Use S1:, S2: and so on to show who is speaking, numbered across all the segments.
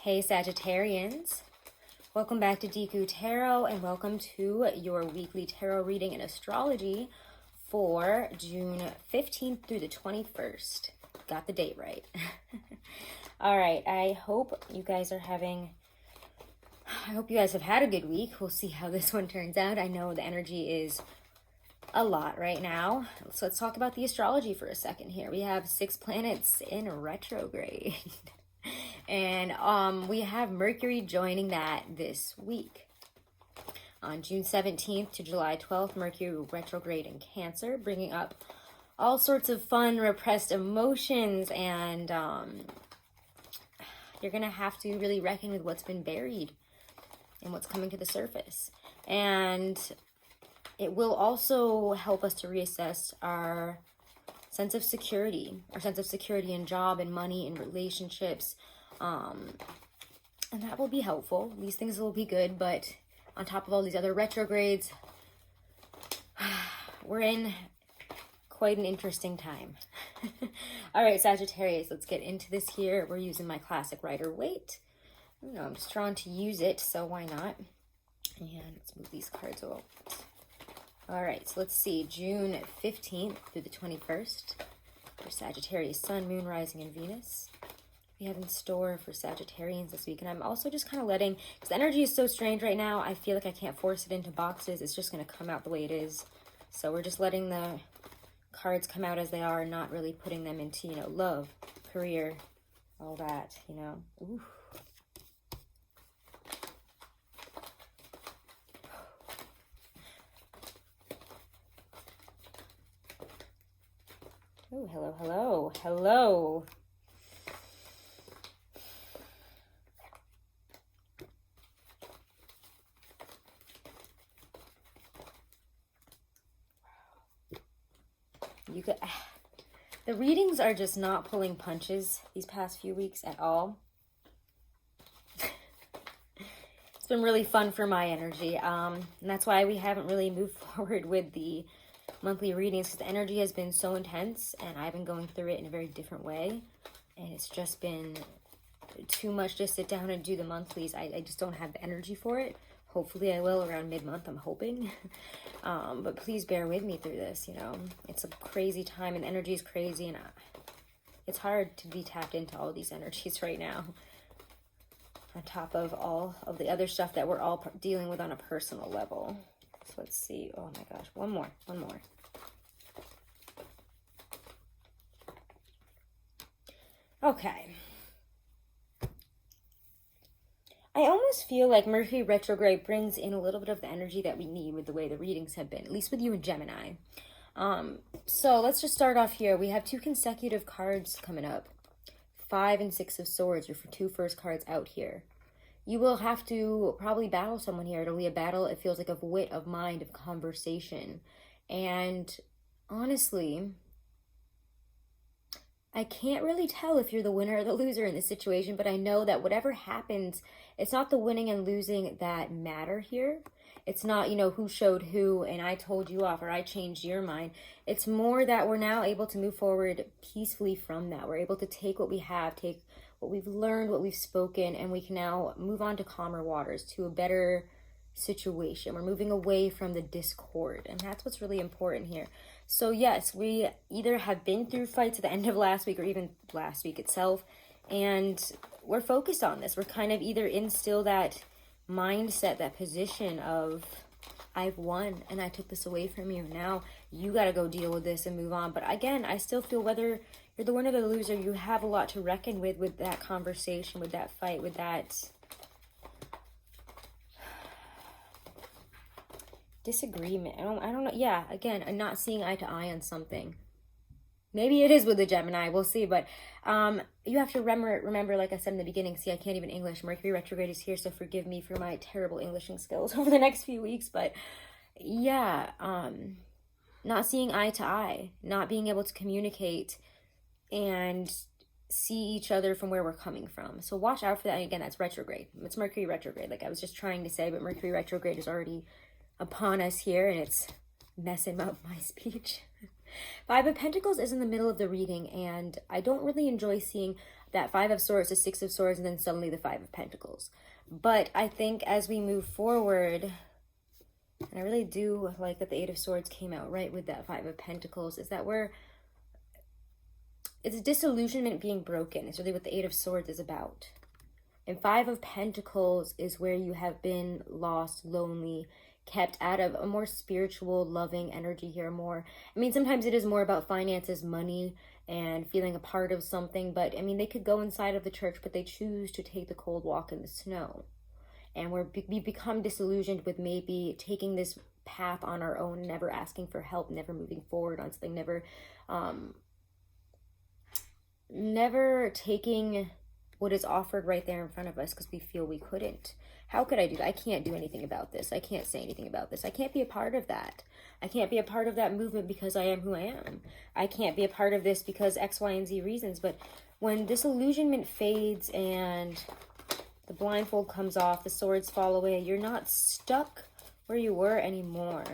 S1: Hey Sagittarians, welcome back to Deku Tarot and welcome to your weekly tarot reading and astrology for June 15th through the 21st. Got the date right. All right, I hope you guys have had a good week. We'll see how this one turns out. I know the energy is a lot right now. So let's talk about the astrology for a second here. We have 6 planets in retrograde. And we have Mercury joining that this week. On June 17th to July 12th, Mercury will retrograde in Cancer, bringing up all sorts of fun, repressed emotions, and you're going to have to really reckon with what's been buried and what's coming to the surface. And it will also help us to reassess our sense of security in job and money and relationships. And that will be helpful. These things will be good, but on top of all these other retrogrades, we're in quite an interesting time. All right, Sagittarius, let's get into this here. We're using my classic Rider-Waite. You know, I'm just drawn to use it, so why not? And let's move these cards out. All right, so let's see, June 15th through the 21st for Sagittarius, Sun, Moon, Rising, and Venus. We have in store for Sagittarians this week. And I'm also just kind of letting, because the energy is so strange right now, I feel like I can't force it into boxes. It's just going to come out the way it is. So we're just letting the cards come out as they are, not really putting them into, you know, love, career, all that, you know. Ooh. Oh, hello, hello, hello. The readings are just not pulling punches these past few weeks at all. It's been really fun for my energy. And that's why we haven't really moved forward with the monthly readings, because the energy has been so intense and I've been going through it in a very different way. And it's just been too much to sit down and do the monthlies. I just don't have the energy for it. Hopefully I will around mid-month, I'm hoping. But please bear with me through this, you know. It's a crazy time and the energy is crazy, and it's hard to be tapped into all these energies right now. On top of all of the other stuff that we're all dealing with on a personal level. So let's see. Oh my gosh. One more. Okay. I almost feel like Mercury retrograde brings in a little bit of the energy that we need with the way the readings have been, at least with you in Gemini. So let's just start off here. We have 2 consecutive cards coming up. 5 and 6 of Swords, your 2 first cards out here. You will have to probably battle someone here. It'll be a battle, it feels like, of wit, of mind, of conversation. And honestly, I can't really tell if you're the winner or the loser in this situation, but I know that whatever happens, it's not the winning and losing that matter here. It's not, you know, who showed who and I told you off or I changed your mind. It's more that we're now able to move forward peacefully from that. We're able to take what we have, take what we've learned, what we've spoken, and we can now move on to calmer waters, to a better situation. We're moving away from the discord, and that's what's really important here. So yes, we either have been through fights at the end of last week or even last week itself, and we're focused on this. We're kind of either in still that mindset, that position of, I've won and I took this away from you. Now you got to go deal with this and move on. But again, I still feel whether you're the winner or the loser, you have a lot to reckon with that conversation, with that fight, with that disagreement. I don't know. Yeah, again, I'm not seeing eye to eye on something. Maybe it is with the Gemini, we'll see. But you have to remember, like I said in the beginning, see, I can't even English. Mercury retrograde is here, so forgive me for my terrible Englishing skills over the next few weeks. But yeah, not seeing eye to eye, not being able to communicate and see each other from where we're coming from. So watch out for that. And again, that's retrograde. It's Mercury retrograde, like I was just trying to say, but Mercury retrograde is already upon us here, and it's messing up my speech. 5 of Pentacles is in the middle of the reading, and I don't really enjoy seeing, that Five of Swords, the Six of Swords, and then suddenly the Five of Pentacles. But I think as we move forward, and I really do like that the Eight of Swords came out right with that Five of Pentacles, is that it's disillusionment being broken. It's really what the Eight of Swords is about. And Five of Pentacles is where you have been lost, lonely, kept out of a more spiritual, loving energy here more. I mean, sometimes it is more about finances, money, and feeling a part of something. But, I mean, they could go inside of the church, but they choose to take the cold walk in the snow. And we become disillusioned with maybe taking this path on our own, never asking for help, never moving forward on something, never taking what is offered right there in front of us because we feel we couldn't. How could I do that? I can't do anything about this. I can't say anything about this. I can't be a part of that. I can't be a part of that movement because I am who I am. I can't be a part of this because X, Y, and Z reasons. But when disillusionment fades and the blindfold comes off, the swords fall away, you're not stuck where you were anymore.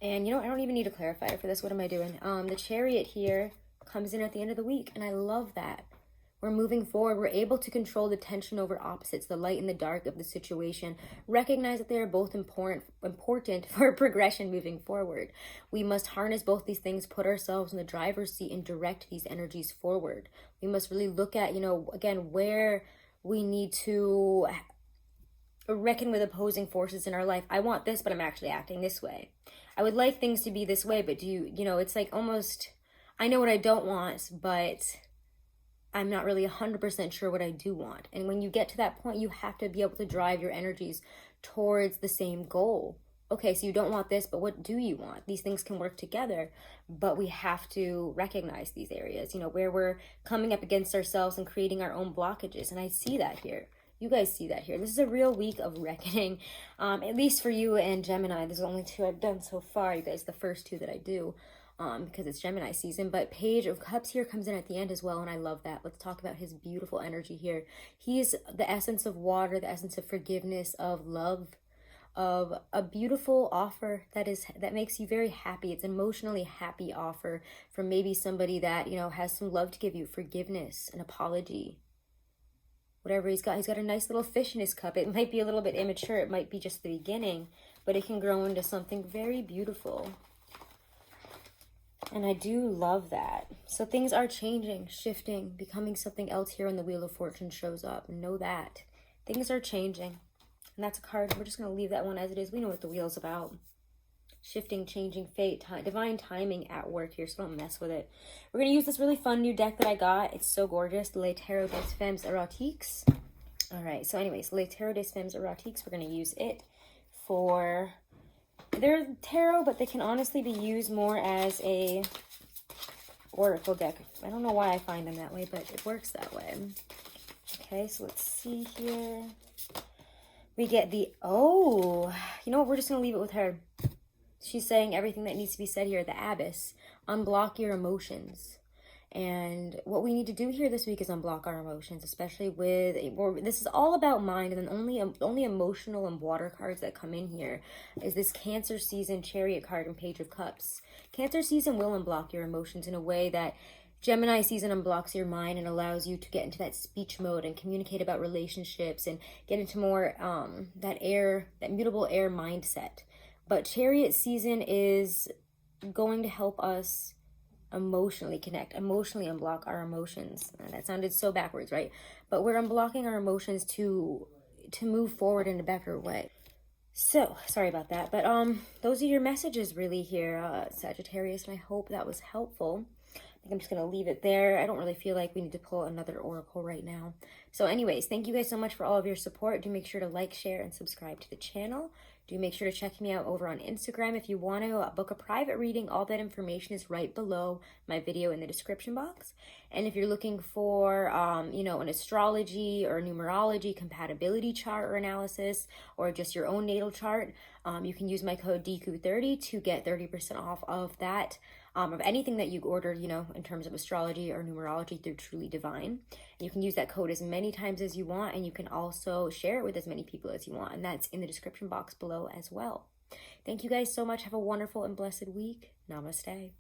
S1: And, you know, I don't even need a clarifier for this. What am I doing? The Chariot here comes in at the end of the week, and I love that. We're moving forward. We're able to control the tension over opposites, the light and the dark of the situation. Recognize that they are both important for progression moving forward. We must harness both these things, put ourselves in the driver's seat, and direct these energies forward. We must really look at, you know, again, where we need to reckon with opposing forces in our life. I want this, but I'm actually acting this way. I would like things to be this way, but you know, it's like almost, I know what I don't want, but I'm not really 100% sure what I do want. And when you get to that point, you have to be able to drive your energies towards the same goal. Okay, so you don't want this, but what do you want? These things can work together, but we have to recognize these areas, you know, where we're coming up against ourselves and creating our own blockages. And I see that here. You guys see that here. This is a real week of reckoning, at least for you and Gemini. There's only 2 I've done so far, you guys, the first 2 that I do. Because it's Gemini season. But Page of Cups here comes in at the end as well, and I love that. Let's talk about his beautiful energy here. He's the essence of water, the essence of forgiveness, of love, of a beautiful offer that makes you very happy. It's an emotionally happy offer from maybe somebody that, you know, has some love to give you, forgiveness, an apology, whatever he's got. He's got a nice little fish in his cup. It might be a little bit immature. It might be just the beginning, but it can grow into something very beautiful. And I do love that. So things are changing, shifting, becoming something else here when the Wheel of Fortune shows up. Know that. Things are changing. And that's a card. We're just going to leave that one as it is. We know what the wheel's about. Shifting, changing, fate, divine timing at work here, so don't mess with it. We're going to use this really fun new deck that I got. It's so gorgeous. Le Tarot des Femmes Erotiques. All right, so anyways, Le Tarot des Femmes Erotiques. We're going to use it for... They're tarot, but they can honestly be used more as a oracle deck. I don't know why I find them that way, but it works that way. Okay, so let's see here. We get the, oh, you know what? We're just going to leave it with her. She's saying everything that needs to be said here. The Abyss. Unblock your emotions. And what we need to do here this week is unblock our emotions, especially with, this is all about mind, and then only emotional and water cards that come in here is this Cancer season Chariot card and Page of Cups. Cancer season will unblock your emotions in a way that Gemini season unblocks your mind and allows you to get into that speech mode and communicate about relationships and get into more that mutable air mindset. But Chariot season is going to help us emotionally connect, emotionally unblock our emotions. That sounded so backwards, right? But we're unblocking our emotions to move forward in a better way. So, sorry about that. But those are your messages really here, Sagittarius, and I hope that was helpful. I think I'm just going to leave it there. I don't really feel like we need to pull another oracle right now. So anyways, thank you guys so much for all of your support. Do make sure to like, share, and subscribe to the channel. Do make sure to check me out over on Instagram. If you want to book a private reading, all that information is right below my video in the description box. And if you're looking for, you know, an astrology or numerology compatibility chart or analysis, or just your own natal chart, you can use my code Deku30 to get 30% off of that. Of anything that you order, you know, in terms of astrology or numerology through Truly Divine. And you can use that code as many times as you want, and you can also share it with as many people as you want, and that's in the description box below as well. Thank you guys so much. Have a wonderful and blessed week. Namaste.